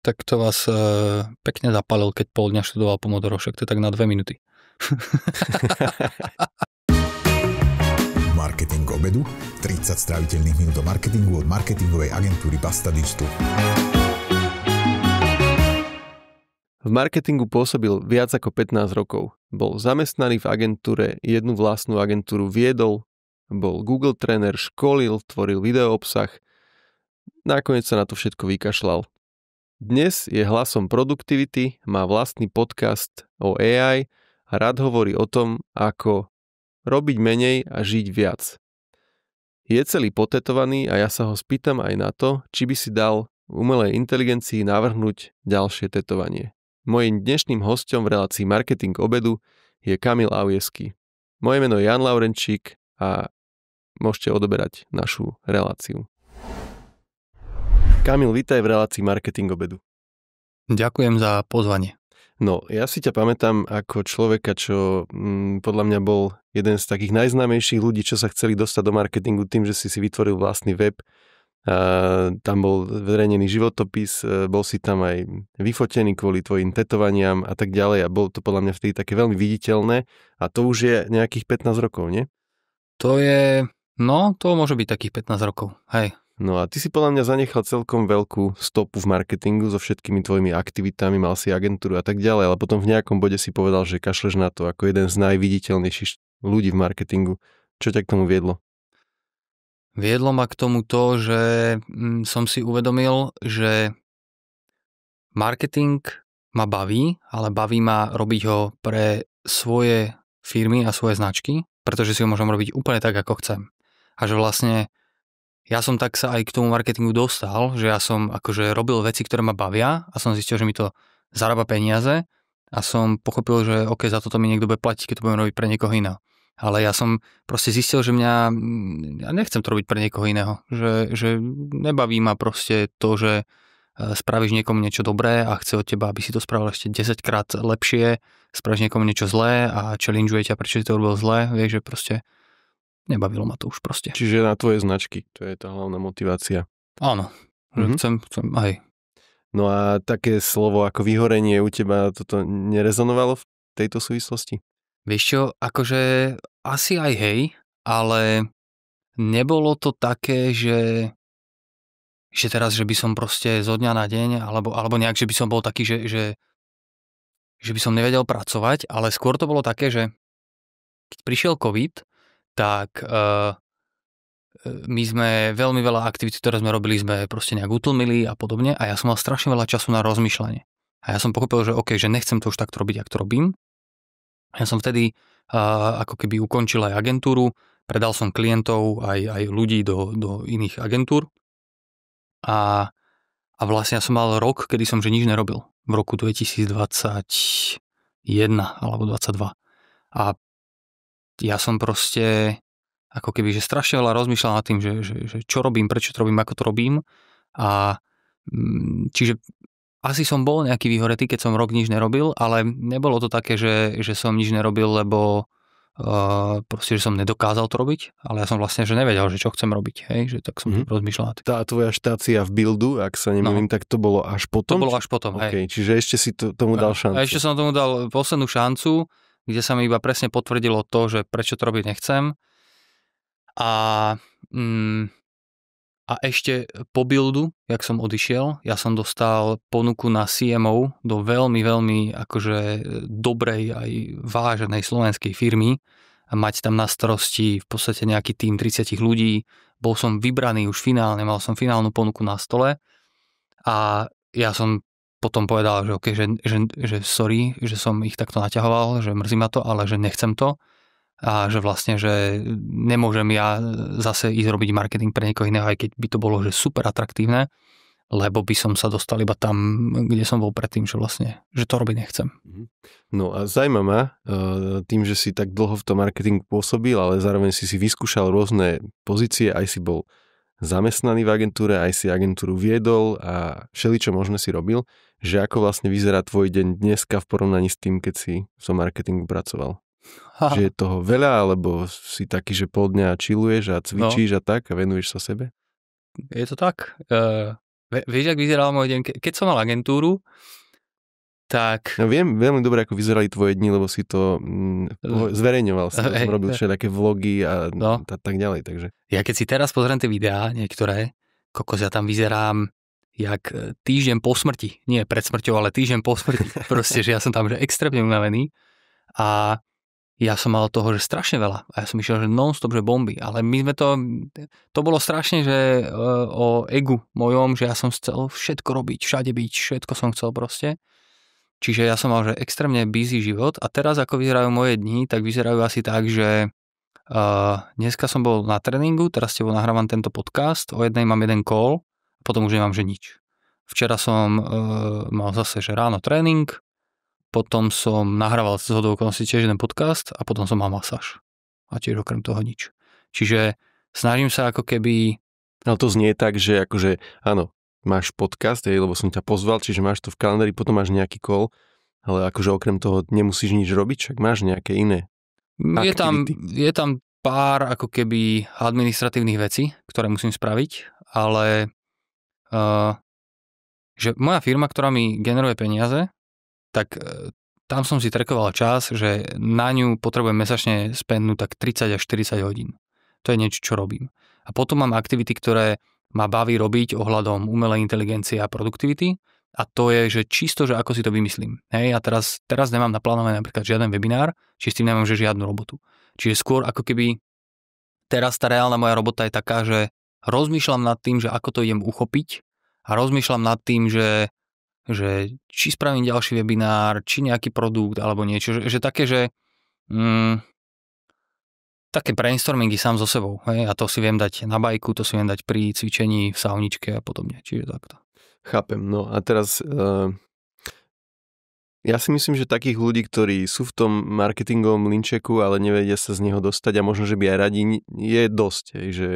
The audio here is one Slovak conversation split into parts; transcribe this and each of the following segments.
Tak to vás pekne zapálil, keď pol dňa študoval Pomodoro, však to je tak na 2 minúty. Marketing obedu, 30 stráviteľných minút o marketingu od marketingovej agentúry Basta Digital. V marketingu pôsobil viac ako 15 rokov. Bol zamestnaný v agentúre, jednu vlastnú agentúru viedol, bol Google tréner, školil, tvoril videoobsah. Nakoniec sa na to všetko vykašľal. Dnes je hlasom produktivity, má vlastný podcast o AI a rád hovorí o tom, ako robiť menej a žiť viac. Je celý potetovaný a ja sa ho spýtam aj na to, či by si dal umelej inteligencii navrhnúť ďalšie tetovanie. Mojím dnešným hosťom v relácii Marketing obedu je Kamil Aujesky. Moje meno je Jan Laurenčík a môžete odoberať našu reláciu. Kamil, vítaj v relácii Marketing obedu. Ďakujem za pozvanie. No, ja si ťa pamätám ako človeka, čo podľa mňa bol jeden z takých najznámejších ľudí, čo sa chceli dostať do marketingu tým, že si vytvoril vlastný web. Tam bol zverejnený životopis, bol si tam aj vyfotený kvôli tvojim tetovaniam a tak ďalej a bol to podľa mňa vtedy také veľmi viditeľné a to už je nejakých 15 rokov, nie? To môže byť takých 15 rokov, hej. No a ty si podľa mňa zanechal celkom veľkú stopu v marketingu so všetkými tvojimi aktivitami, mal si agentúru a tak ďalej, ale potom v nejakom bode si povedal, že kašleš na to ako jeden z najviditeľnejších ľudí v marketingu. Čo ťa k tomu viedlo? Viedlo ma k tomu to, že som si uvedomil, že marketing ma baví, ale baví ma robiť ho pre svoje firmy a svoje značky, pretože si ho môžem robiť úplne tak, ako chcem. A že vlastne ja som tak sa aj k tomu marketingu dostal, že ja som akože robil veci, ktoré ma bavia a som zistil, že mi to zarába peniaze a som pochopil, že OK, za toto mi niekto bude platiť, keď to budem robiť pre niekoho iného. Ale ja som proste zistil, že ja nechcem to robiť pre niekoho iného. Že nebaví ma proste to, že spravíš niekomu niečo dobré a chce od teba, aby si to spravil ešte 10 krát lepšie, spravíš niekomu niečo zlé a challengeuje ťa, prečo si to robil zlé, vieš, že proste nebavilo ma to už proste. Čiže na tvoje značky, to je tá hlavná motivácia. Áno, že chcem aj. No a také slovo ako vyhorenie u teba toto nerezonovalo v tejto súvislosti? Vieš čo, akože asi aj hej, ale nebolo to také, že teraz, že by som proste zo dňa na deň, alebo nejak, že by som bol taký, že by som nevedel pracovať, ale skôr to bolo také, že keď prišiel COVID, tak my sme veľmi veľa aktivít, ktoré sme robili, sme proste nejak utlmili a podobne a ja som mal strašne veľa času na rozmýšľanie. A ja som pochopil, že OK, že nechcem to už takto robiť, jak to robím. Ja som vtedy ako keby ukončil aj agentúru, predal som klientov aj ľudí do iných agentúr a vlastne ja som mal rok, kedy som že nič nerobil. V roku 2021 alebo 2022. A ja som proste ako keby, že strašne veľa rozmýšľal nad tým, že čo robím, prečo to robím, ako to robím a čiže asi som bol nejaký vyhoretý, keď som rok nič nerobil, ale nebolo to také, že som nič nerobil, lebo proste, že som nedokázal to robiť, ale ja som vlastne, že nevedel, že čo chcem robiť, hej, že tak som rozmýšľal. Tá tvoja štácia v buildu, ak sa nemýlim, tak to bolo až potom? To bolo až potom, hej. Čiže ešte si tomu dal šancu. A ešte som tomu dal poslednú šancu, kde sa mi iba presne potvrdilo to, že prečo to robiť nechcem. A ešte po buildu, jak som odišiel, ja som dostal ponuku na CMO do veľmi, veľmi akože dobrej aj váženej slovenskej firmy a mať tam na starosti v podstate nejaký tím 30 ľudí. Bol som vybraný už finálne, mal som finálnu ponuku na stole a ja som potom povedal, že OK, že sorry, že som ich takto naťahoval, že mrzí ma to, ale že nechcem to a že vlastne, že nemôžem ja zase ísť robiť marketing pre niekoho iného, aj keď by to bolo že super atraktívne, lebo by som sa dostal iba tam, kde som bol predtým, že vlastne, že to robiť nechcem. No a zaujíma ma tým, že si tak dlho v tom marketingu pôsobil, ale zároveň si vyskúšal rôzne pozície, aj si bol zamestnaný v agentúre, aj si agentúru viedol a všeličo možné si robil, že ako vlastne vyzerá tvoj deň dneska v porovnaní s tým, keď si v marketingu pracoval? Že je toho veľa, alebo si taký, že pol dňa chilluješ a cvičíš a tak a venuješ sa sebe? Je to tak. Vieš, ak vyzeral môj deň? Keď som mal agentúru, tak... No viem veľmi dobre, ako vyzerali tvoje dni, lebo si to zverejňoval. Som robil všetké vlogy a tak ďalej. Takže. Ja keď si teraz pozriem tie videá, niektoré, kokos, ja tam vyzerám jak týždeň po smrti. Nie pred smrťou, ale týždeň po smrti. Proste, že ja som tam že extrémne unavený a ja som mal toho, že strašne veľa. A ja som išiel, že non-stop, že bomby. Ale my sme to bolo strašne, že o egu mojom, že ja som chcel všetko robiť, všade byť, všetko som chcel proste. Čiže ja som mal, že extrémne busy život a teraz ako vyzerajú moje dni, tak vyzerajú asi tak, že dneska som bol na tréningu, teraz s tebou nahrávam tento podcast, o jednej mám jeden call, potom už nemám, že nič. Včera som mal zase, že ráno tréning, potom som nahrával z hodou okolností tiež jeden podcast a potom som mal masáž. A tiež okrem toho nič. Čiže snažím sa ako keby... Ale to znie tak, že akože áno, máš podcast, lebo som ťa pozval, čiže máš to v kalendári, potom máš nejaký call, ale akože okrem toho nemusíš nič robiť, však máš nejaké iné aktivity. Je tam pár ako keby administratívnych vecí, ktoré musím spraviť, ale že moja firma, ktorá mi generuje peniaze, tak tam som si trackoval čas, že na ňu potrebujem mesačne spendnúť tak 30 až 40 hodín. To je niečo, čo robím. A potom mám aktivity, ktoré ma baví robiť ohľadom umelej inteligencie a produktivity a to je, že čisto, že ako si to vymyslím. Hej, a teraz nemám naplánované napríklad žiaden webinár, či s tým nemám, že žiadnu robotu. Čiže skôr ako keby teraz tá reálna moja robota je taká, že rozmýšľam nad tým, že ako to idem uchopiť a rozmýšľam nad tým, že či spravím ďalší webinár, či nejaký produkt alebo niečo, že také, že také brainstormingy sám so sebou, hej? A to si viem dať na bajku, to si viem dať pri cvičení v sauničke a podobne, čiže takto. Chápem, no a teraz ja si myslím, že takých ľudí, ktorí sú v tom marketingovom linčeku, ale nevedia sa z neho dostať a možno, že by aj radi, je dosť, hej, že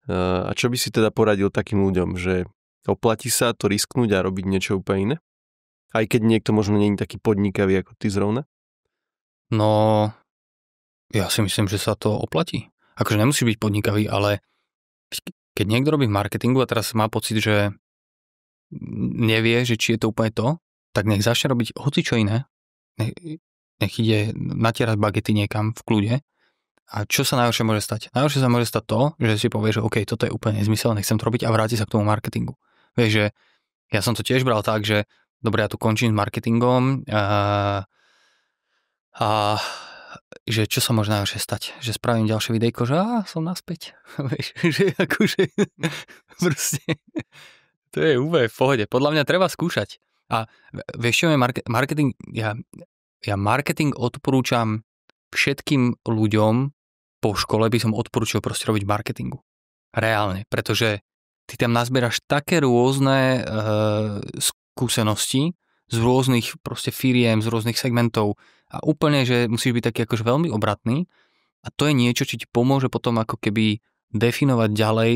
a čo by si teda poradil takým ľuďom, že oplatí sa to risknúť a robiť niečo úplne iné? Aj keď niekto možno nie je taký podnikavý ako ty zrovna? No, ja si myslím, že sa to oplatí. Akože nemusí byť podnikavý, ale keď niekto robí v marketingu a teraz má pocit, že nevie, že či je to úplne to, tak nech začne robiť hocičo iné. Nech ide natierať bagety niekam v kľude. A čo sa najhoršie môže stať? Najhoršie sa môže stať to, že si povie, že OK, toto je úplne nezmysel, nechcem to robiť a vráti sa k tomu marketingu. Vieš, že ja som to tiež bral tak, že dobre, ja tu končím s marketingom a že čo sa môže najhoršie stať? Že spravím ďalšie videjko, že som naspäť. Vieš, že akože proste to je úplne v pohode. Podľa mňa treba skúšať. A vieš, čo je marketing? Ja marketing odporúčam všetkým ľuďom po škole by som odporúčil proste robiť marketingu. Reálne, pretože ty tam nazbieraš také rôzne skúsenosti z rôznych proste firiem, z rôznych segmentov a úplne, že musíš byť taký akože veľmi obratný a to je niečo, čo ti pomôže potom ako keby definovať ďalej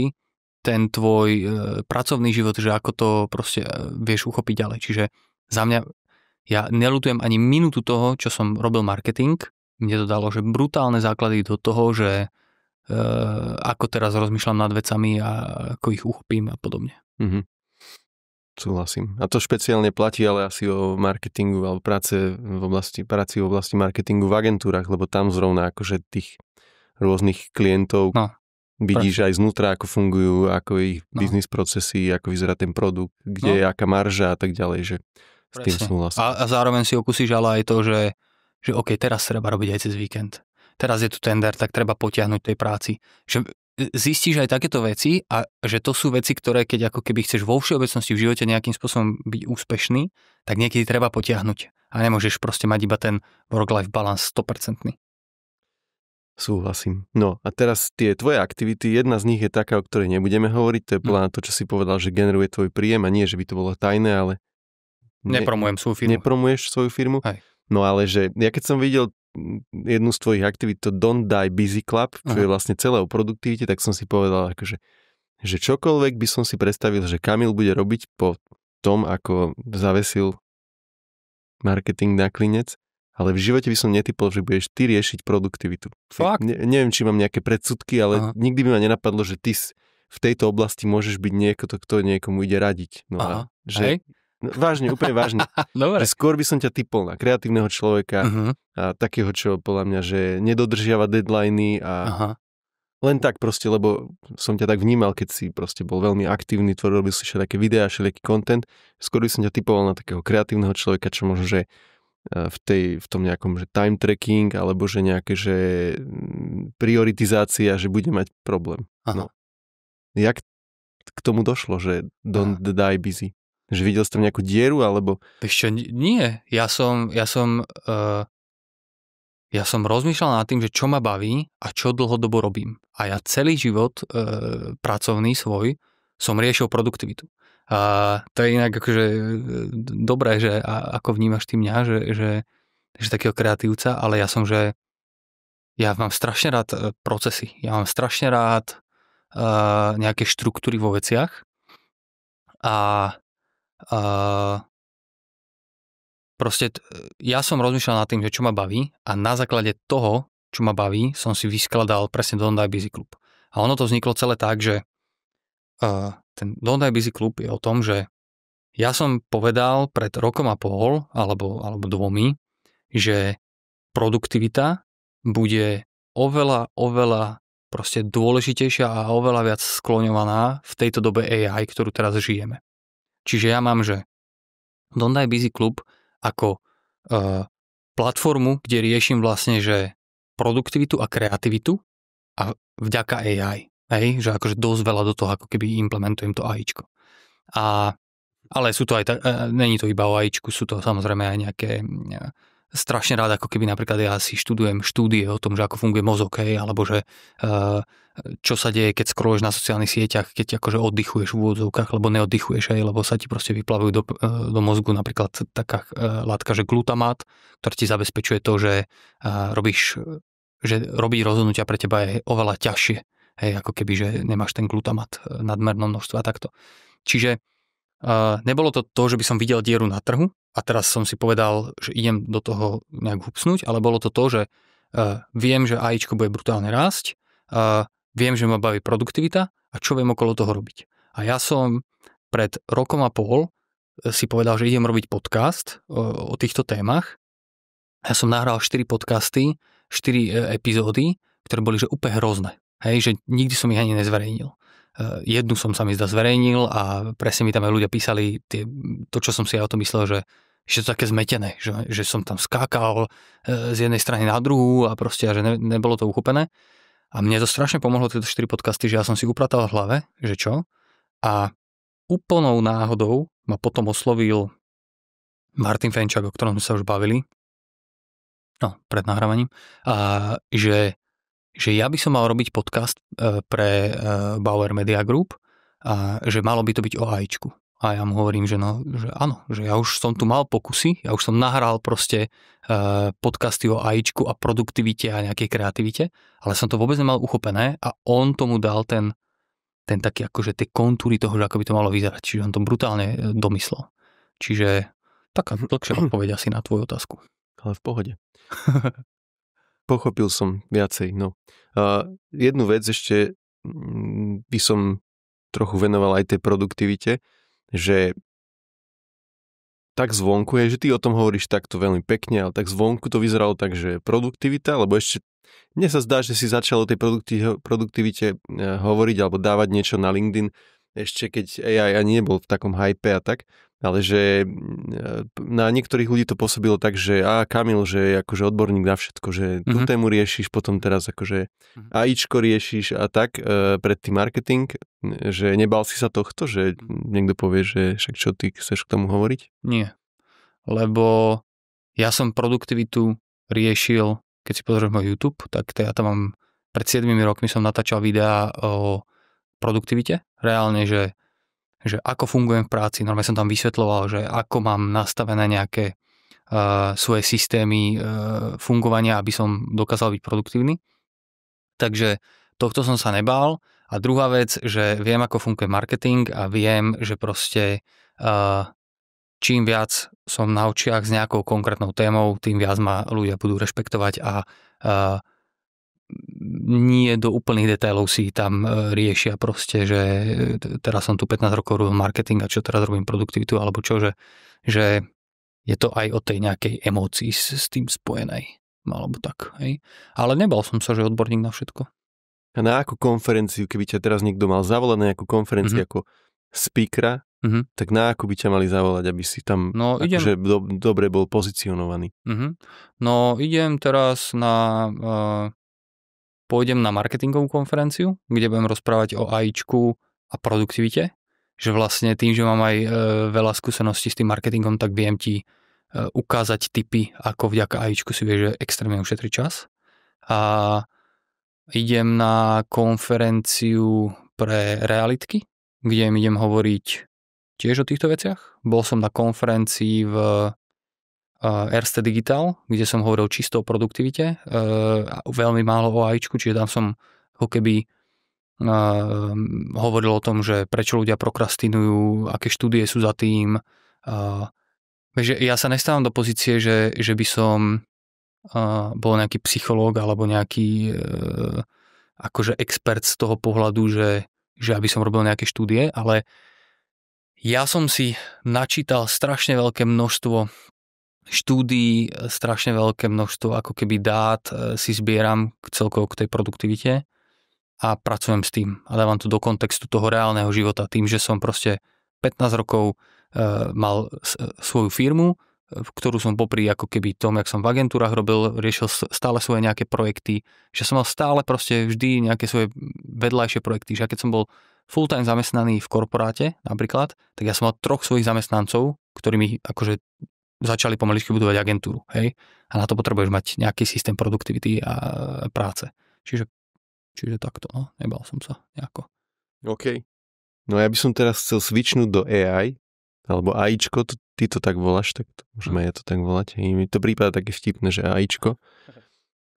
ten tvoj pracovný život, že ako to proste vieš uchopiť ďalej. Čiže za mňa, ja neľutujem ani minútu toho, čo som robil marketing. Mne to dalo, že brutálne základy do toho, že ako teraz rozmýšľam nad vecami a ako ich uchopím a podobne. Súhlasím. A to špeciálne platí ale asi o marketingu alebo práci v oblasti marketingu v agentúrach, lebo tam zrovna akože tých rôznych klientov vidíš aj znútra, ako fungujú, ako ich biznis procesy, ako vyzerá ten produkt, kde je aká marža a tak ďalej, že s tým súhlasím. A zároveň si okusíš ale aj to, že OK, teraz treba robiť aj cez víkend. Teraz je tu tender, tak treba potiahnuť tej práci. Že zistíš aj takéto veci a že to sú veci, ktoré keď ako keby chceš vo všeobecnosti v živote nejakým spôsobom byť úspešný, tak niekedy treba potiahnuť. A nemôžeš proste mať iba ten work-life balance 100%. Súhlasím. No a teraz tie tvoje aktivity, jedna z nich je taká, o ktorej nebudeme hovoriť, to je podľa to, čo si povedal, že generuje tvoj príjem a nie, že by to bolo tajné, ale... Nepromujem svoju firmu. Nepromuješ svoju firmu? Hej. No ale že ja keď som videl jednu z tvojich aktivít, to Don't Die Busy Club, čo je vlastne celé o produktivite, tak som si povedal, akože, že čokoľvek by som si predstavil, že Kamil bude robiť po tom, ako zavesil marketing na klinec, ale v živote by som netypol, že budeš ty riešiť produktivitu. Fakt? Neviem, či mám nejaké predsudky, ale nikdy by ma nenapadlo, že ty v tejto oblasti môžeš byť niekto, kto niekomu ide radiť. No a že, no, vážne, úplne vážne. Dobre. Že skôr by som ťa typol na kreatívneho človeka, a takého, čo podľa mňa, že nedodržiava deadliny a len tak proste, lebo som ťa tak vnímal, keď si proste bol veľmi aktívny, robil si všelijaké videá, všelijaký content. Skôr by som ťa typoval na takého kreatívneho človeka, čo možno, že v tom nejakom, že time tracking, alebo že nejaké, že prioritizácia, že bude mať problém. No. Jak k tomu došlo, že don't die busy? Že videl si tam nejakú dieru, alebo... Vieš čo, nie. Ja som rozmýšľal nad tým, že čo ma baví a čo dlhodobo robím. A ja celý život pracovný svoj som riešil produktivitu. A to je inak akože dobré, že ako vnímaš ty mňa, že takého kreatívca, ale ja mám strašne rád procesy. Ja mám strašne rád nejaké štruktúry vo veciach a proste ja som rozmýšľal nad tým, že čo ma baví a na základe toho, čo ma baví, som si vyskladal presne Don't Die Busy Club. A ono to vzniklo celé tak, že ten Don't Die Busy Club je o tom, že ja som povedal pred rokom a pol alebo 2, že produktivita bude oveľa proste dôležitejšia a oveľa viac skloňovaná v tejto dobe AI, ktorú teraz žijeme. Čiže ja mám, že Don't Die Busy Club ako platformu, kde riešim vlastne, že produktivitu a kreativitu a vďaka AI. Hej, že akože dosť veľa do toho, ako keby implementujem to AIčko. Ale sú to aj není to iba o AIčku, sú to samozrejme aj nejaké strašne rád, ako keby napríklad ja si študujem štúdie o tom, že ako funguje mozog, hej, alebo že čo sa deje, keď scrolluješ na sociálnych sieťach, keď akože oddychuješ v úvodzovkách, lebo neoddychuješ, hej, lebo sa ti proste vyplavujú do mozgu napríklad taká látka, že glutamát, ktorá ti zabezpečuje to, že robiť rozhodnutia pre teba je oveľa ťažšie, hej, ako keby, že nemáš ten glutamát nadmernom množstve a takto. Čiže nebolo to, že by som videl dieru na trhu a teraz som si povedal, že idem do toho nejak hupsnúť, ale bolo to, že viem, že AIčko bude brutálne rásť, viem, že ma baví produktivita a čo viem okolo toho robiť. A ja som pred rokom a pol si povedal, že idem robiť podcast o týchto témach. Ja som nahral 4 podcasty, 4 epizódy, ktoré boli že úplne hrozné. Hej, že nikdy som ich ani nezverejnil. Jednu som sa mi zverejnil a presne mi tam aj ľudia písali to, čo som si aj o tom myslel, že to také zmetené, že som tam skákal z jednej strany na druhú a proste, že nebolo to uchopené. A mne to strašne pomohlo tieto 4 podcasty, že ja som si upratal v hlave, že čo. A úplnou náhodou ma potom oslovil Martin Fenčák, o ktorom sme sa už bavili, pred nahrávaním, že ja by som mal robiť podcast pre Bauer Media Group a že malo by to byť o AIčku. A ja mu hovorím, že áno, že ja už som tu mal pokusy, ja už som nahral proste podcasty o AIčku a produktivite a nejakej kreativite, ale som to vôbec nemal uchopené a on tomu dal ten taký akože tie kontúry toho, že ako by to malo vyzerať. Čiže on to brutálne domyslel. Čiže taká dlhšia odpoveď asi na tvoju otázku. Ale v pohode. Pochopil som viacej. No. Jednu vec ešte by som trochu venoval aj tej produktivite, že tak zvonku je, že ty o tom hovoríš takto veľmi pekne, ale tak zvonku to vyzeralo tak, že produktivita, lebo ešte mne sa zdá, že si začal o tej produktivite hovoriť alebo dávať niečo na LinkedIn ešte keď AI ani nebol v takom hype a tak, ale že na niektorých ľudí to pôsobilo tak, že Kamil, že je akože odborník na všetko, že tú tému riešiš, potom teraz akože AIčko riešiš a tak pred tým marketing, že nebal si sa tohto, že niekto povie, že však čo ty chceš k tomu hovoriť? Nie, lebo ja som produktivitu riešil, keď si pozrieš môj YouTube, tak ja tam mám, pred 7 rokmi som natáčal videá o produktivite, reálne, že ako fungujem v práci. Normálne som tam vysvetľoval, že ako mám nastavené nejaké svoje systémy fungovania, aby som dokázal byť produktívny. Takže tohto som sa nebál. A druhá vec, že viem, ako funguje marketing a viem, že proste čím viac som na očiach s nejakou konkrétnou témou, tým viac ma ľudia budú rešpektovať a nie do úplných detailov si tam riešia proste, že teraz som tu 15 rokov robil marketing a čo teraz robím produktivitu alebo čo, že je to aj o tej nejakej emócii s tým spojenej. Alebo tak, hej. Ale nebal som sa, že odborník na všetko. A na akú konferenciu, keby ťa teraz niekto mal zavolať na nejakú konferenciu ako speakera, tak na akú by ťa mali zavolať, aby si tam akože dobre bol pozicionovaný? No idem teraz pôjdem na marketingovú konferenciu, kde budem rozprávať o AIčku a produktivite, že vlastne tým, že mám aj veľa skúseností s tým marketingom, tak viem ti ukázať tipy, ako vďaka AIčku si vieš extrémne ušetriť čas. A idem na konferenciu pre realitky, kde idem hovoriť tiež o týchto veciach. Bol som na konferencii v Erste Digital, kde som hovoril čisto o produktivite, veľmi málo o AIčku, čiže tam som ho keby hovoril o tom, že prečo ľudia prokrastinujú, aké štúdie sú za tým. Takže ja sa nestávam do pozície, že by som bol nejaký psychológ alebo nejaký akože expert z toho pohľadu, že aby som robil nejaké štúdie, ale ja som si načítal strašne veľké množstvo štúdií, strašne veľké množstvo ako keby dát si zbieram celkovo k tej produktivite a pracujem s tým a dávam to do kontextu toho reálneho života tým, že som proste 15 rokov mal svoju firmu, ktorú som popri ako keby tom, jak som v agentúrach robil, riešil stále svoje nejaké projekty, že som mal stále proste vždy nejaké svoje vedľajšie projekty, že keď som bol full-time zamestnaný v korporáte napríklad, tak ja som mal 3 svojich zamestnancov, ktorí mi akože začali pomaličky budovať agentúru, hej? A na to potrebuješ mať nejaký systém produktivity a práce. Čiže takto, no, nebal som sa nejako. OK. No ja by som teraz chcel switchnúť do AI, alebo AIčko, ty to tak voláš, tak to môžeme ja to tak volať. Mi to prípada také vtipné, že AIčko.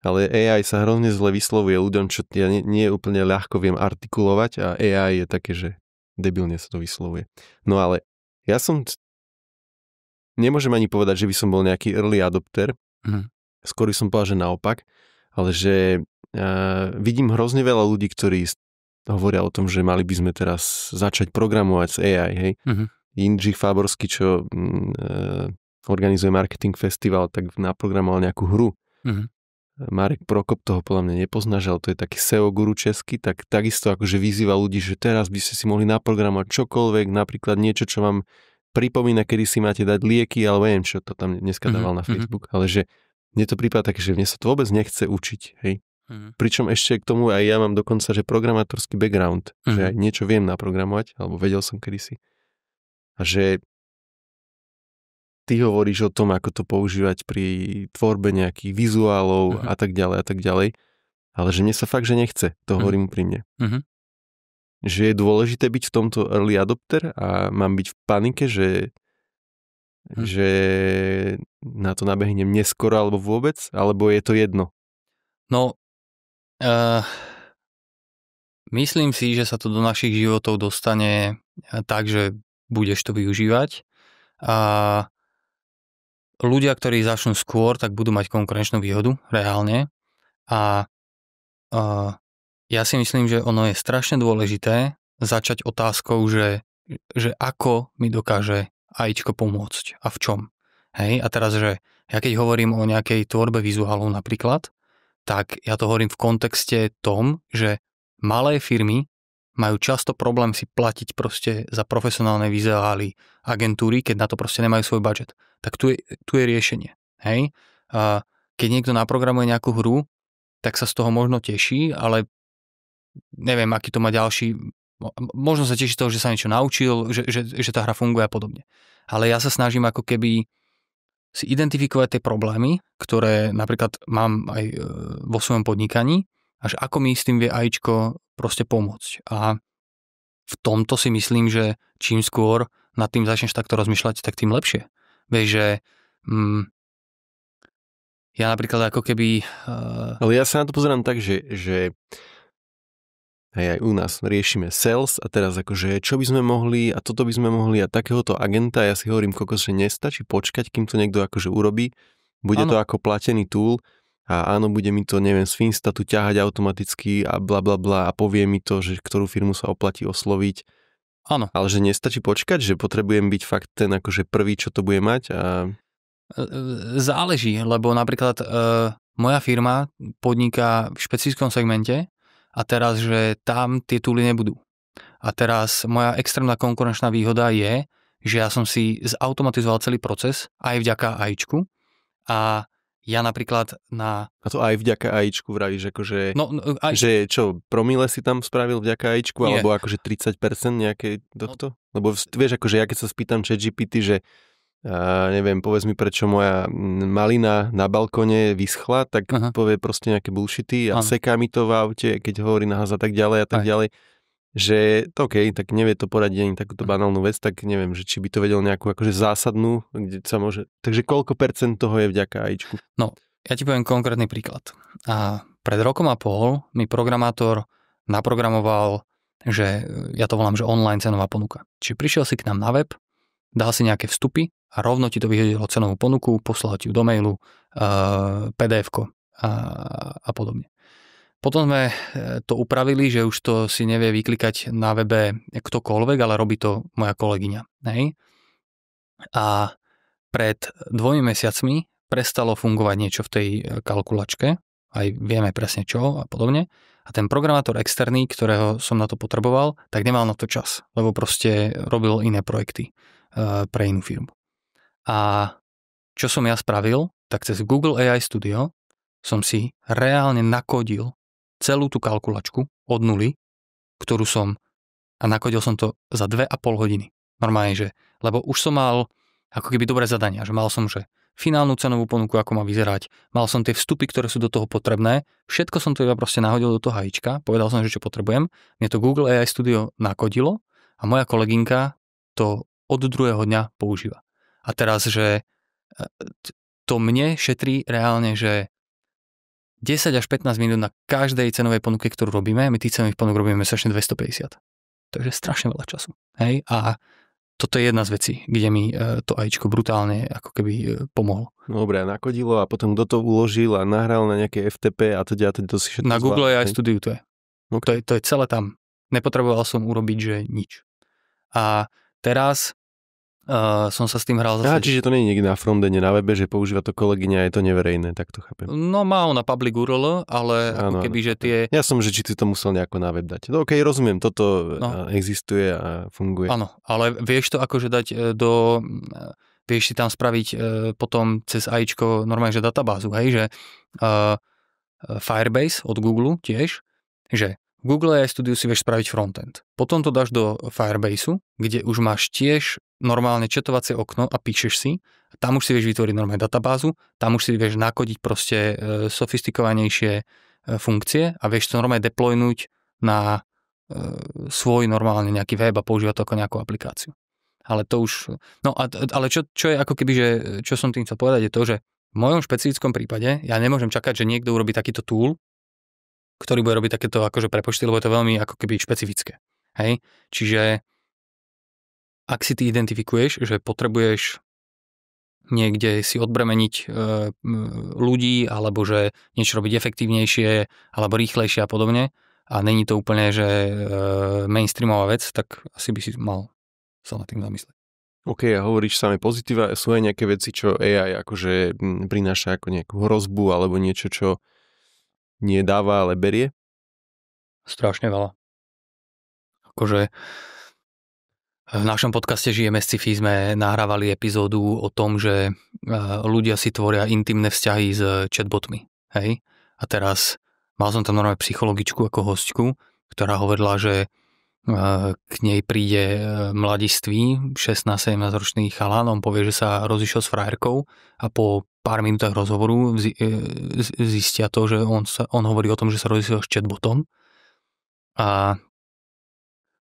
Ale AI sa hrozne zle vyslovuje ľuďom, čo ja nie úplne ľahko viem artikulovať a AI je také, že debilne sa to vyslovuje. No ale ja som nemôžem ani povedať, že by som bol nejaký early adopter. Skôr som povedal, že naopak. Ale že vidím hrozne veľa ľudí, ktorí hovoria o tom, že mali by sme teraz začať programovať s AI, hej. Jindřich Fáborský, čo organizuje Marketing Festival, tak naprogramoval nejakú hru. Marek Prokop toho podľa mňa nepoznáš, ale to je taký SEO guru český, tak takisto akože vyzýva ľudí, že teraz by ste si mohli naprogramovať čokoľvek, napríklad niečo, čo vám pripomína, kedy si máte dať lieky, alebo neviem, čo to tam dneska dával na Facebook, ale že mne to prípada také, že mne sa to vôbec nechce učiť, hej. Pričom ešte k tomu aj ja mám dokonca, že programátorský background, že aj niečo viem naprogramovať, alebo vedel som kedysi. A že ty hovoríš o tom, ako to používať pri tvorbe nejakých vizuálov a tak ďalej, ale že mne sa fakt, že nechce, to hovorím úprimne. Že je dôležité byť v tomto early adopter a mám byť v panike, že na to nabehnem neskoro alebo vôbec, alebo je to jedno? No, myslím si, že sa to do našich životov dostane tak, že budeš to využívať a ľudia, ktorí začnú skôr, tak budú mať konkurenčnú výhodu reálne a ja si myslím, že ono je strašne dôležité začať otázkou, že ako mi dokáže AIčko pomôcť a v čom. Hej? A teraz, že ja keď hovorím o nejakej tvorbe vizuálov napríklad, tak ja to hovorím v kontexte tom, že malé firmy majú často problém si platiť proste za profesionálne vizuály agentúry, keď na to proste nemajú svoj budget. Tak tu je riešenie. Hej? A keď niekto naprogramuje nejakú hru, tak sa z toho možno teší, ale neviem, aký to má ďalší. Možno sa teší z toho, že sa niečo naučil, že tá hra funguje a podobne. Ale ja sa snažím ako keby si identifikovať tie problémy, ktoré napríklad mám aj vo svojom podnikaní, až ako mi s tým vie AIčko proste pomôcť. A v tomto si myslím, že čím skôr nad tým začneš takto rozmýšľať, tak tým lepšie. Vieš, že ja napríklad ako keby... Ale ja sa na to pozerám tak, že aj u nás riešime sales a teraz akože čo by sme mohli a toto by sme mohli a takéhoto agenta, ja si hovorím kokos, že nestačí počkať, kým to niekto akože urobí, bude to ako platený tool a áno, bude mi to, neviem, z Finstatu ťahať automaticky a bla bla bla a povie mi to, že ktorú firmu sa oplatí osloviť. Áno. Ale že nestačí počkať, že potrebujem byť fakt ten akože prvý, čo to bude mať a... Záleží, lebo napríklad moja firma podniká v špecifickom segmente a teraz, že tam tie túly nebudú. A teraz moja extrémna konkurenčná výhoda je, že ja som si zautomatizoval celý proces aj vďaka AIčku a ja napríklad na... A to aj vďaka AIčku vravíš, akože... Že čo, promile si tam spravil vďaka AIčku, Nie. alebo akože 30% nejakej tohto? Lebo vieš, akože ja keď sa spýtam ChatGPT, že neviem, povedz mi, prečo moja malina na balkone vyschla, tak povie proste nejaké bullshity a seká mi to v aute, keď hovorí nahlas a tak ďalej a tak ďalej. Že to okej, tak nevie to poradiť ani takúto banálnu vec, tak neviem, že či by to vedel nejakú akože zásadnú, kde sa môže... Takže koľko percent toho je vďaka AIčku? No, ja ti poviem konkrétny príklad. A pred rokom a pol mi programátor naprogramoval, že ja to volám, že online cenová ponuka. Čiže prišiel si k nám na web, dal si nejaké vstupy a rovno ti to vyhodilo cenovú ponuku, poslal ti ju do mailu, PDF-ko a podobne. Potom sme to upravili, že už to si nevie vyklikať na webe ktokoľvek, ale robí to moja kolegyňa. Hej? A pred 2 mesiacmi prestalo fungovať niečo v tej kalkulačke, aj vieme presne čo a podobne. A ten programátor externý, ktorého som na to potreboval, tak nemal na to čas, lebo proste robil iné projekty pre inú firmu. A čo som ja spravil, tak cez Google AI Studio som si reálne nakodil celú tú kalkulačku od nuly, ktorú a nakodil som to za 2,5 hodiny. Normálne, že, lebo už som mal ako keby dobré zadania, že mal som, že finálnu cenovú ponuku, ako má vyzerať, mal som tie vstupy, ktoré sú do toho potrebné, všetko som to iba proste nahodil do toho AIčka, povedal som, že čo potrebujem, mne to Google AI Studio nakodilo a moja kolegynka to od druhého dňa používa. A teraz, že to mne šetrí reálne, že 10 až 15 minút na každej cenovej ponuke, ktorú robíme, my tých cenových ponúk robíme mesačne 250. Takže strašne veľa času. Hej? A toto je jedna z vecí, kde mi to AIčko brutálne ako keby pomohlo. Dobre, nakodilo a potom kto to uložil a nahral na nejaké FTP a teda to si všetko na Google AI Studio to je. Okay. To je celé tam. Nepotreboval som urobiť, že nič. A teraz som sa s tým hral zase... Čiže to nie je niekde na frontende na webe, že používa to kolegyňa a je to neverejné, tak to chápem. No má ona public URL, ale ako keby, že tie... Ja som, že či si to musel nejako na web dať. No okej, rozumiem, toto existuje a funguje. Áno, ale vieš to akože dať do... Vieš si tam spraviť potom cez AIčko normálne, že databázu, hej, že Firebase od Google tiež, že v Google AI Studio si vieš spraviť frontend. Potom to dáš do Firebaseu, kde už máš tiež normálne chatovacie okno a píšeš si. Tam už si vieš vytvoriť normálne databázu, tam už si vieš nakodiť proste sofistikovanejšie funkcie a vieš to normálne deploynúť na svoj normálne nejaký web a používať to ako nejakú aplikáciu. Ale to už... No ale čo je ako keby, že čo som tým chcel povedať je to, že v mojom špecifickom prípade ja nemôžem čakať, že niekto urobí takýto tool, ktorý bude robiť takéto akože prepočty, lebo je to veľmi ako keby špecifické. Hej? Čiže ak si ty identifikuješ, že potrebuješ niekde si odbremeniť ľudí, alebo že niečo robiť efektívnejšie, alebo rýchlejšie a podobne, a není to úplne, že mainstreamová vec, tak asi by si mal sa nad tým zamyslieť. OK, a hovoríš samé pozitíva, sú aj nejaké veci, čo AI akože prináša ako nejakú hrozbu, alebo niečo, čo nie dáva, ale berie? Strašne veľa. Akože v našom podcaste Žijeme z sci-fi sme nahrávali epizódu o tom, že ľudia si tvoria intimné vzťahy s chatbotmi. Hej? A teraz mal som tam normálne psychologičku ako hostku, ktorá hovorila, že k nej príde mladistvý, 16-17 ročný chalán, on povie, že sa rozišiel s frajerkou a po pár minútach rozhovoru zistia to, že on hovorí o tom, že sa rozišiel s chatbotom. A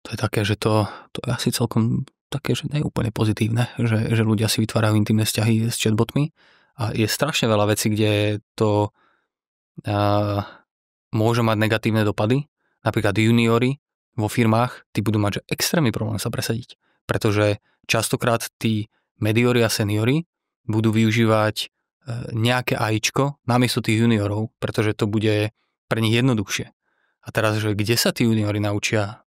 to je také, že to je asi celkom také, že nie je úplne pozitívne, že ľudia si vytvárajú intimné vzťahy s chatbotmi. A je strašne veľa vecí, kde to môže mať negatívne dopady. Napríklad juniori vo firmách, tí budú mať že extrémny problém sa presadiť. Pretože častokrát tí mediori a seniori budú využívať nejaké AIčko namiesto tých juniorov, pretože to bude pre nich jednoduchšie. A teraz, že kde sa tí juniori naučia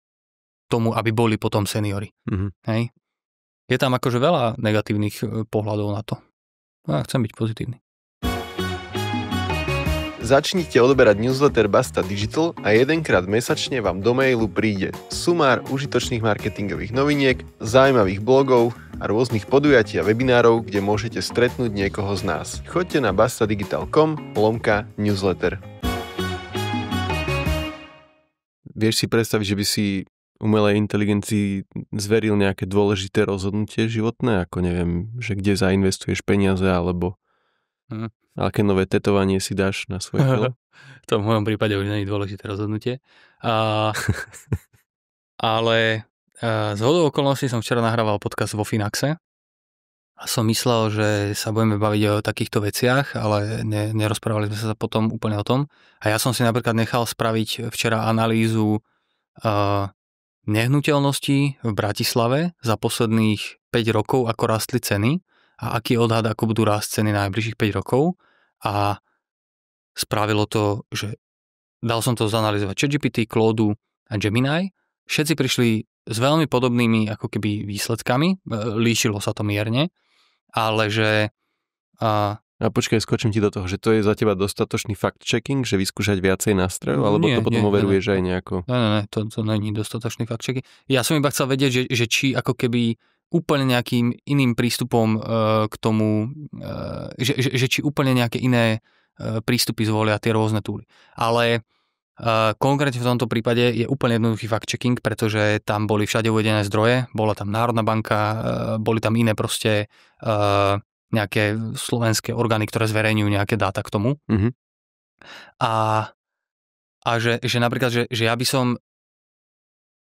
tomu, aby boli potom seniori? Hej? Je tam akože veľa negatívnych pohľadov na to. No ja chcem byť pozitívny. Začnite odoberať newsletter Basta Digital a jedenkrát mesačne vám do mailu príde sumár užitočných marketingových noviniek, zaujímavých blogov a rôznych podujatí a webinárov, kde môžete stretnúť niekoho z nás. Choďte na bastadigital.com/newsletter. Vieš si predstaviť, že by si umelej inteligencii zveril nejaké dôležité rozhodnutie životné, ako neviem, že kde zainvestuješ peniaze, alebo aké nové tetovanie si dáš na svoje telo? To v mojom prípade už nie je dôležité rozhodnutie. Ale z hodou okolností som včera nahrával podcast vo Finaxe a som myslel, že sa budeme baviť o takýchto veciach, ale nerozprávali sme sa potom úplne o tom. A ja som si napríklad nechal spraviť včera analýzu nehnuteľností v Bratislave za posledných 5 rokov, ako rastli ceny a aký odhad, ako budú rásť ceny najbližších 5 rokov. A spravilo to, že dal som to zanalizovať ChatGPT, Claude a Gemini. Všetci prišli s veľmi podobnými ako keby výsledkami. Líšilo sa to mierne, ale že... A počkaj, skočím ti do toho, že to je za teba dostatočný fact-checking, že vyskúšať viacej nástrojov, alebo to potom overuješ aj nejako? Ne, to nie je dostatočný fact-checking. Ja som iba chcel vedieť, že či ako keby úplne nejakým iným prístupom k tomu, že či úplne nejaké iné prístupy zvolia tie rôzne túly. Ale konkrétne v tomto prípade je úplne jednoduchý fact-checking, pretože tam boli všade uvedené zdroje, bola tam Národná banka, boli tam iné proste nejaké slovenské orgány, ktoré zverejňujú nejaké dáta k tomu. Mm-hmm. A že napríklad, že ja by som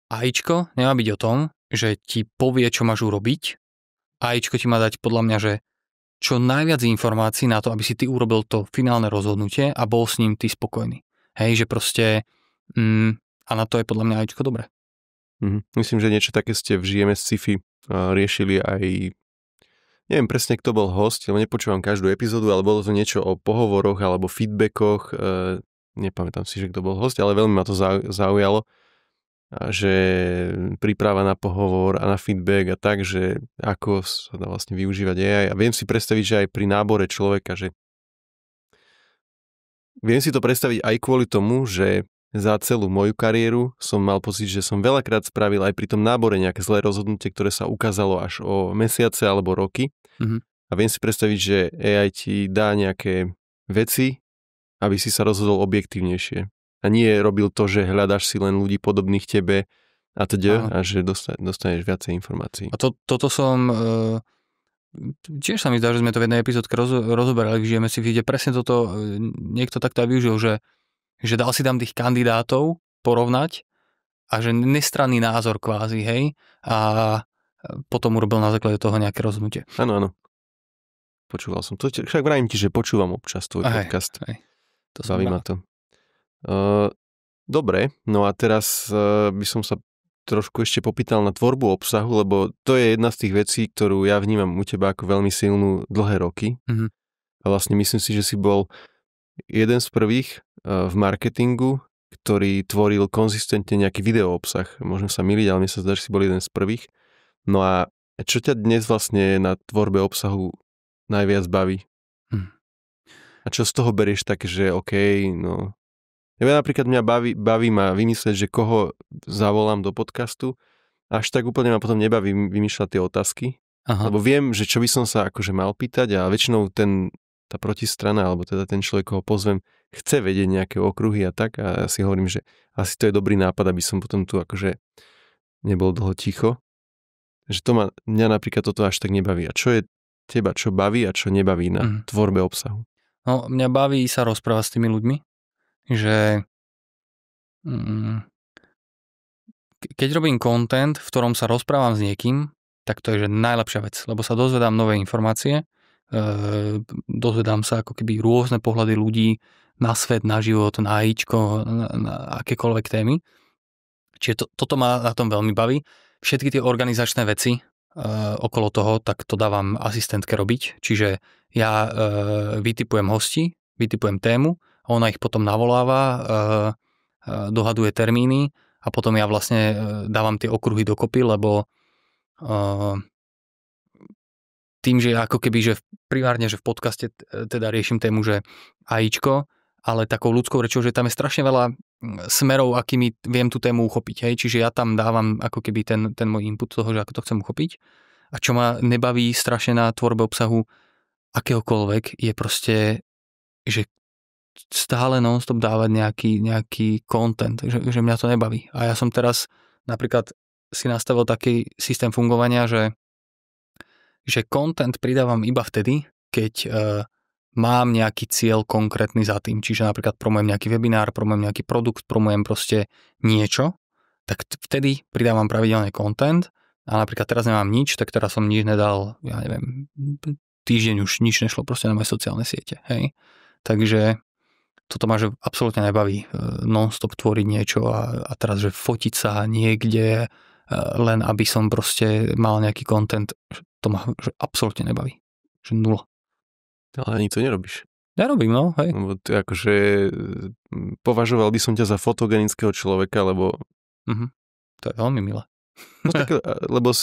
AIčko nemá byť o tom, že ti povie, čo máš urobiť. AIčko ti má dať podľa mňa, že čo najviac informácií na to, aby si ty urobil to finálne rozhodnutie a bol s ním ty spokojný. Hej, že proste a na to je podľa mňa AIčko dobré. Myslím, že niečo také ste v Žijeme z sci-fi riešili aj, neviem presne, kto bol host, lebo nepočúvam každú epizódu, ale bolo to niečo o pohovoroch alebo feedbackoch, nepamätám si, že kto bol host, ale veľmi ma to zaujalo, že príprava na pohovor a na feedback a tak, že ako sa dá vlastne využívať AI. A viem si predstaviť, že aj pri nábore človeka, že viem si to predstaviť aj kvôli tomu, že za celú moju kariéru som mal pocit, že som veľakrát spravil aj pri tom nábore nejaké zlé rozhodnutie, ktoré sa ukázalo až o mesiace alebo roky. Mm-hmm. A viem si predstaviť, že AI ti dá nejaké veci, aby si sa rozhodol objektívnejšie. A nie robil to, že hľadáš si len ľudí podobných tebe a teda, a že dostaneš viacej informácií. A toto som... Tiež sa mi zdá, že sme to v jednej epizódke rozoberali, Žijeme si, kde presne toto niekto takto aj využil, že dal si tam tých kandidátov porovnať a že nestranný názor kvázi, hej, a potom urobil na základe toho nejaké rozhodnutie. Áno. Počúval som to. Však vrajím ti, že počúvam občas tvoj podcast. Baví ma to. Dobre, no a teraz by som sa trošku ešte popýtal na tvorbu obsahu, lebo to je jedna z tých vecí, ktorú ja vnímam u teba ako veľmi silnú dlhé roky. Mm-hmm. A vlastne myslím si, že si bol jeden z prvých v marketingu, ktorý tvoril konzistentne nejaký video obsah. Môžem sa myliť, ale mi sa zdá, že si bol jeden z prvých. No a čo ťa dnes vlastne na tvorbe obsahu najviac baví? A čo z toho berieš také, že okej, no... Ja napríklad mňa baví ma vymyslieť, že koho zavolám do podcastu, až tak úplne ma potom nebaví vymýšľať tie otázky. Aha. Lebo viem, že čo by som sa akože mal pýtať a väčšinou tá protistrana, alebo teda ten človek, koho pozvem, chce vedieť nejaké okruhy a tak a ja si hovorím, že asi to je dobrý nápad, aby som potom tu akože nebol dlho ticho. Že mňa napríklad toto až tak nebaví. A čo je teba, čo baví a čo nebaví na tvorbe obsahu? No, mňa baví sa rozprávať s tými ľuďmi, že keď robím content, v ktorom sa rozprávam s niekým, tak to je že najlepšia vec, lebo sa dozvedám nové informácie, dozvedám sa ako keby rôzne pohľady ľudí na svet, na život, na AIčko, na akékoľvek témy. Čiže toto ma na tom veľmi baví. Všetky tie organizačné veci, okolo toho, tak to dávam asistentke robiť. Čiže ja vytipujem hosti, vytipujem tému, ona ich potom navoláva, dohaduje termíny a potom ja vlastne dávam tie okruhy dokopy, lebo tým, že ako keby, že primárne, že v podcaste teda riešim tému, že AIčko, ale takou ľudskou rečou, že tam je strašne veľa smerov, akými viem tú tému uchopiť. Hej? Čiže ja tam dávam ako keby ten môj input toho, že ako to chcem uchopiť. A čo ma nebaví strašne na tvorbe obsahu akéhokoľvek, je proste, že stále non-stop dávať nejaký content, že mňa to nebaví. A ja som teraz napríklad si nastavil taký systém fungovania, že content pridávam iba vtedy, keď mám nejaký cieľ konkrétny za tým. Čiže napríklad promujem nejaký webinár, promujem nejaký produkt, promujem proste niečo, tak vtedy pridávam pravidelne content a napríklad teraz nemám nič, tak teraz som nič nedal, ja neviem, týždeň už nič nešlo proste na moje sociálne siete. Hej? Takže toto ma že absolútne nebaví non-stop tvoriť niečo a teraz, že fotiť sa niekde len aby som proste mal nejaký content, to ma že absolútne nebaví. Že nula. Ale ani to nerobíš. Nerobím, no, hej. Lebo ty akože považoval by som ťa za fotogenického človeka, lebo... To je veľmi milé. No tak, lebo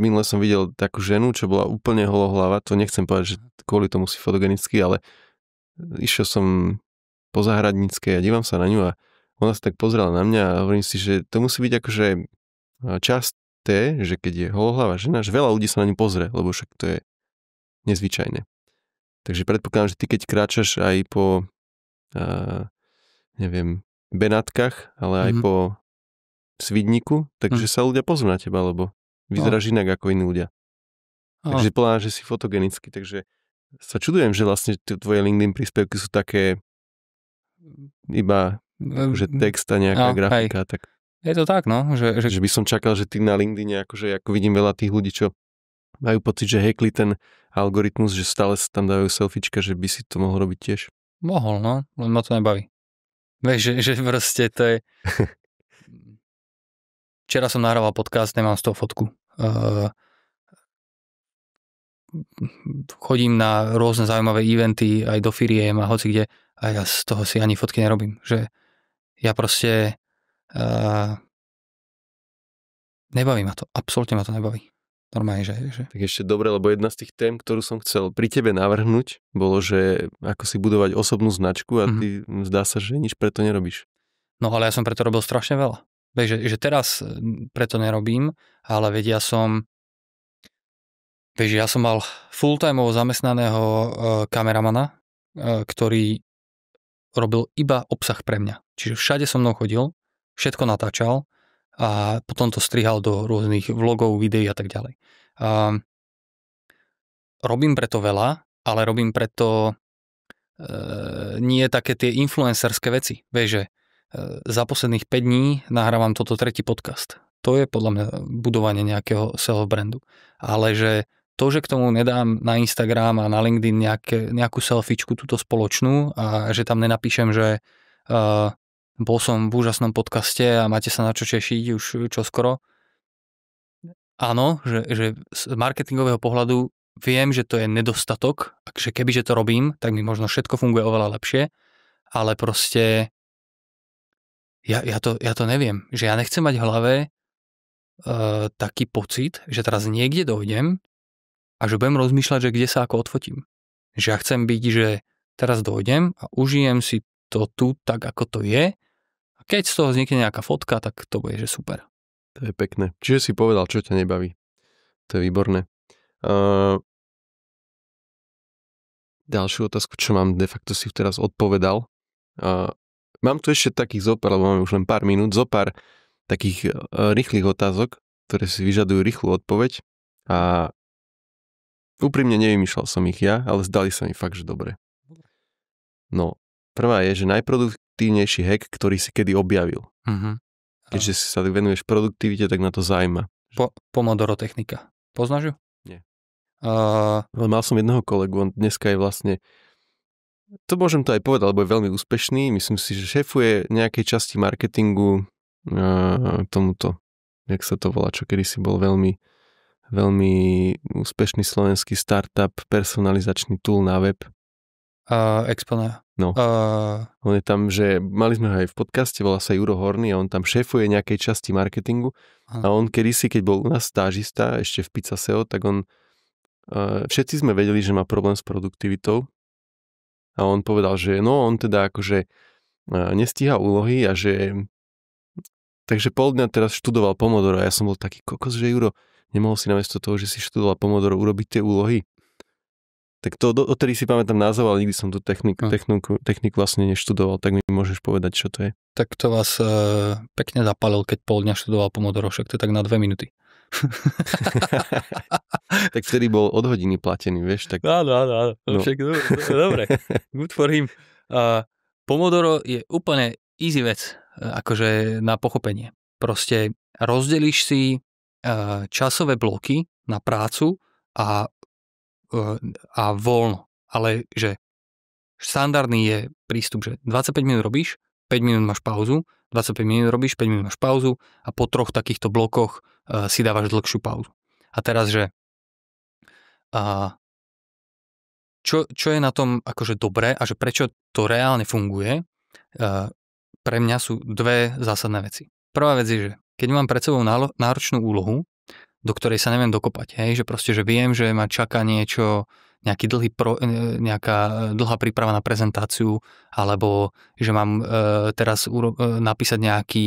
minule som videl takú ženu, čo bola úplne holohlava, to nechcem povedať, že kvôli tomu si fotogenický, ale išiel som po Záhradníckej a dívam sa na ňu a ona sa tak pozrela na mňa a hovorím si, že to musí byť akože časté, že keď je holohlava žena, že veľa ľudí sa na ňu pozrie, lebo však to je nezvyčajné. Takže predpokladám, že ty keď kráčaš aj po neviem, Benátkach, ale aj po Svidníku, takže sa ľudia pozrú na teba, lebo vyzeráš inak ako iní ľudia. Takže povedám, že si fotogenický, takže sa čudujem, že vlastne tvoje LinkedIn príspevky sú také iba akože text a nejaká grafika. Tak, je to tak, no. Že by som čakal, že ty na LinkedIn akože ako vidím veľa tých ľudí, čo majú pocit, že hackli ten algoritmus, že stále sa tam dávajú selfiečka, že by si to mohol robiť tiež. Mohol, no, len ma to nebaví. Vieš, že proste to je... Včera som nahrával podcast, nemám z toho fotku. Chodím na rôzne zaujímavé eventy aj do firiem a hoci kde a ja z toho si ani fotky nerobím. Že ja proste nebaví ma to. Absolútne ma to nebaví. Normálne, že... Tak ešte dobre, lebo jedna z tých tém, ktorú som chcel pri tebe navrhnúť, bolo, že ako si budovať osobnú značku a ty zdá sa, že nič preto nerobíš. No ale ja som preto robil strašne veľa. Vieš, že teraz preto nerobím, ale veď ja som mal full-timeovo zamestnaného kameramana, ktorý robil iba obsah pre mňa. Čiže všade so mnou chodil, všetko natáčal a potom to strihal do rôznych vlogov, videí a tak ďalej. Robím preto veľa, ale robím preto nie také tie influencerské veci. Vieš, že za posledných 5 dní nahrávam toto 3. podcast. To je podľa mňa budovanie nejakého self-brandu. Ale že to, že k tomu nedám na Instagram a na LinkedIn nejakú selfiečku túto spoločnú a že tam nenapíšem, že bol som v úžasnom podcaste a máte sa na čo češiť už čoskoro. Áno, že z marketingového pohľadu viem, že to je nedostatok a že kebyže to robím, tak mi možno všetko funguje oveľa lepšie, ale proste ja to neviem, že ja nechcem mať v hlave taký pocit, že teraz niekde dojdem a že budem rozmýšľať, že kde sa ako odfotím. Že ja chcem byť, že teraz dojdem a užijem si to tu tak, ako to je a keď z toho vznikne nejaká fotka, tak to bude, že super. To je pekné. Čiže si povedal, čo ťa nebaví. To je výborné. Ďalšiu otázku, čo mám de facto si teraz odpovedal. Mám tu ešte takých zopár, lebo máme už len pár minút, zopár takých rýchlych otázok, ktoré si vyžadujú rýchlu odpoveď a úprimne nevymýšľal som ich ja, ale zdali sa mi fakt, že dobre. No, prvá je, že najproduktívnejší hack, ktorý si kedy objavil. Keďže si sa venuješ produktivite, tak na to zaujíma. Pomodoro technika. Poznáš ju? Nie. Mal som jedného kolegu, on dneska je vlastne, to môžem to aj povedať, lebo je veľmi úspešný, myslím si, že šéfuje nejakej časti marketingu tomuto jak sa to volá, čo kedysi bol veľmi, veľmi úspešný slovenský startup, personalizačný tool na web. Exponent. No. On je tam, že mali sme ho aj v podcaste, volá sa Juro Horný a on tam šéfuje nejakej časti marketingu a on kedysi, keď bol u nás stážista ešte v Pizza SEO, tak on všetci sme vedeli, že má problém s produktivitou a on povedal, že no on teda akože nestíha úlohy a že takže pol dňa teraz študoval Pomodoro a ja som bol taký kokos, že Juro, nemohol si namiesto toho, že si študoval Pomodoro, urobiť tie úlohy. Tak to odtedy si pamätám názov, ale nikdy som tú techniku vlastne neštudoval, tak mi môžeš povedať, čo to je. Tak to vás pekne zapálil, keď pol dňa študoval Pomodoro, však to je tak na 2 minúty. Tak vtedy bol od hodiny platený, vieš. Tak... Áno. No. Však dobre. Good for him. Pomodoro je úplne easy vec, akože na pochopenie. Proste rozdelíš si časové bloky na prácu a voľno. Ale že štandardný je prístup, že 25 minút robíš, 5 minút máš pauzu, 25 minút robíš, 5 minút máš pauzu a po 3 takýchto blokoch si dávaš dlhšiu pauzu. A teraz, že čo je na tom akože dobré a že prečo to reálne funguje, pre mňa sú dve zásadné veci. Prvá vec je, že keď mám pred sebou náročnú úlohu, do ktorej sa neviem dokopať. Hej? Že proste, že viem, že ma čaká niečo, nejaká dlhá príprava na prezentáciu, alebo že mám teraz napísať nejaký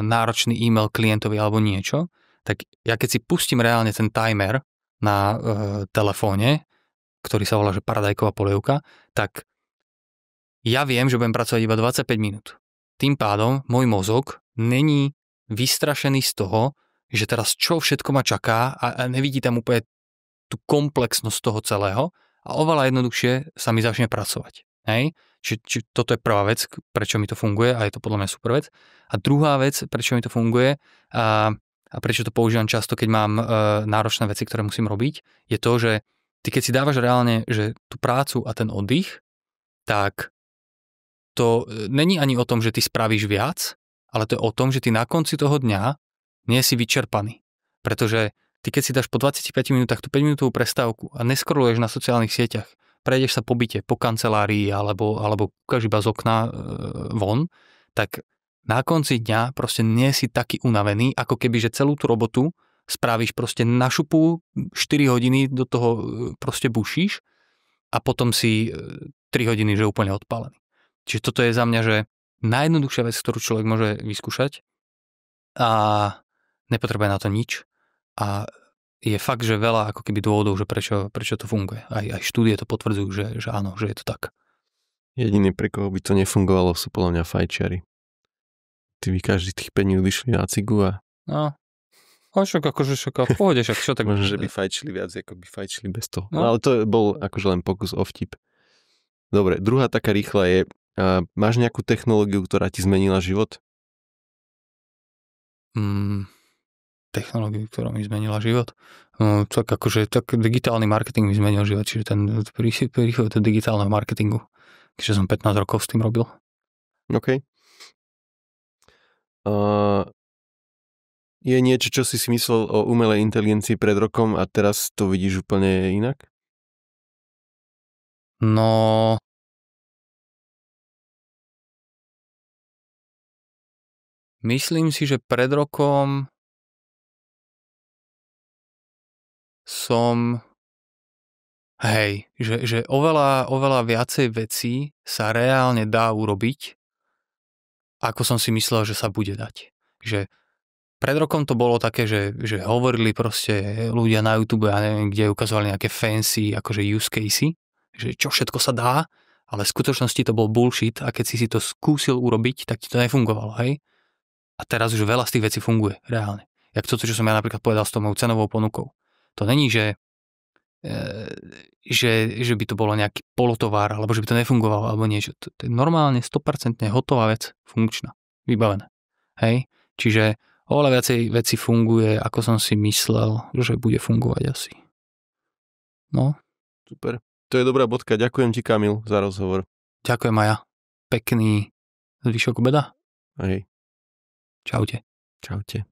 náročný e-mail klientovi alebo niečo, tak ja keď si pustím reálne ten timer na telefóne, ktorý sa volá, že paradajková polievka, tak ja viem, že budem pracovať iba 25 minút. Tým pádom môj mozog není vystrašený z toho, že teraz čo všetko ma čaká a nevidí tam úplne tú komplexnosť toho celého a oveľa jednoduchšie sa mi začne pracovať. Hej? Čiže toto je prvá vec, prečo mi to funguje a je to podľa mňa super vec. A druhá vec, prečo mi to funguje a prečo to používam často, keď mám náročné veci, ktoré musím robiť, je to, že ty keď si dávaš reálne že tú prácu a ten oddych, tak to není ani o tom, že ty spravíš viac, ale to je o tom, že ty na konci toho dňa nie si vyčerpaný. Pretože ty keď si dáš po 25 minútach tú 5-minútovú prestávku a neskroluješ na sociálnych sieťach, prejdeš sa po byte, po kancelárii alebo kúkaš iba z okna von, tak na konci dňa proste nie si taký unavený, ako keby, že celú tú robotu spravíš proste na šupu 4 hodiny do toho proste bušíš a potom si 3 hodiny, že úplne odpálený. Čiže toto je za mňa, že najjednoduchšia vec, ktorú človek môže vyskúšať a nepotrebuje na to nič a je fakt, že veľa ako keby dôvodov, že prečo to funguje. Aj štúdie to potvrdzujú, že áno, že je to tak. Jediný, pre koho by to nefungovalo, sú podľa mňa fajčiari. Ty by každý tých 5 minút vyšli na cigu a... No, však v pohode, však čo tak... Možno, že by fajčili viac, ako by fajčili bez toho. No. Ale to bol akože len pokus o vtip. Dobre, druhá taká rýchla je, máš nejakú technológiu, ktorá ti zmenila život? Technológiu, ktorá mi zmenila život? Tak akože digitálny marketing mi zmenil život, čiže ten príchod digitálneho marketingu. Keďže som 15 rokov s tým robil. OK. Je niečo, čo si myslel o umelej inteligencii pred rokom a teraz to vidíš úplne inak? No... Myslím si, že pred rokom som... že oveľa viacej vecí sa reálne dá urobiť, ako som si myslel, že sa bude dať. Že pred rokom to bolo také, že hovorili proste ľudia na YouTube, ja neviem, kde ukazovali nejaké fancy akože use casey, že čo všetko sa dá, ale v skutočnosti to bol bullshit a keď si to skúsil urobiť, tak ti to nefungovalo, hej? A teraz už veľa z tých vecí funguje reálne. Jak toto, čo som ja napríklad povedal s tou mojou cenovou ponukou. To není, že by to bolo nejaký polotovar, alebo že by to nefungovalo, alebo niečo. To je normálne 100% hotová vec, funkčná, vybavená. Hej? Čiže oveľa viacej veci funguje, ako som si myslel, že bude fungovať asi. No. Super. To je dobrá bodka. Ďakujem ti, Kamil, za rozhovor. Ďakujem, Maja. Pekný zvyšok obeda. Hej. Čaute. Čaute.